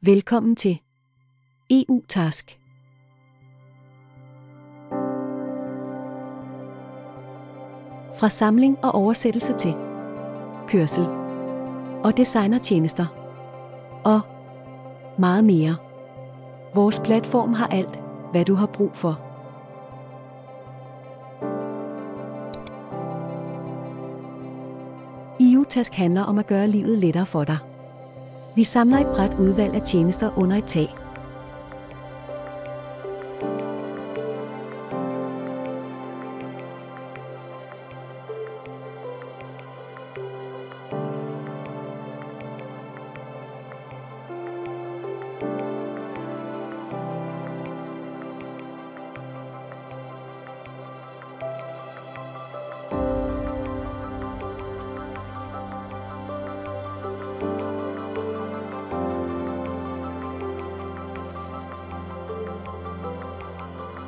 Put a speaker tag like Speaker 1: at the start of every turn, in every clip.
Speaker 1: Velkommen til EU-task. Fra samling og oversættelse til kørsel og designertjenester og meget mere. Vores platform har alt, hvad du har brug for. EU-task handler om at gøre livet lettere for dig. Vi samler et bredt udvalg af tjenester under et tag.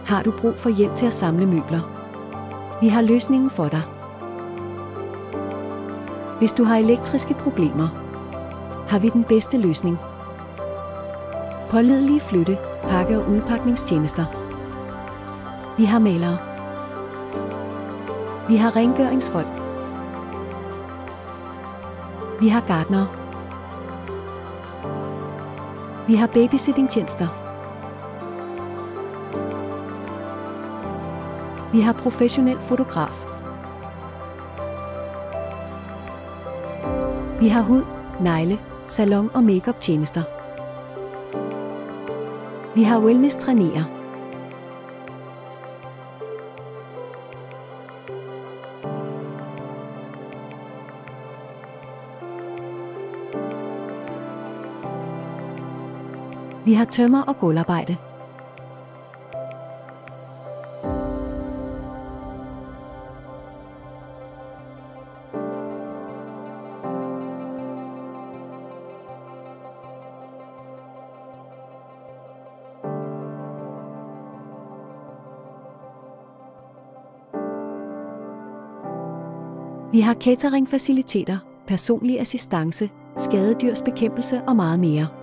Speaker 1: Har du brug for hjælp til at samle møbler? Vi har løsningen for dig. Hvis du har elektriske problemer, har vi den bedste løsning. Pålidelige flytte-, pakke- og udpakningstjenester. Vi har malere. Vi har rengøringsfolk. Vi har gartnere. Vi har babysittingtjenester. Vi har professionel fotograf. Vi har hud, negle, salon- og make-up-tjenester. Vi har wellness-trænerer. Vi har tømrer- og gulvarbejde. Vi har cateringfaciliteter, personlig assistance, skadedyrsbekæmpelse og meget mere.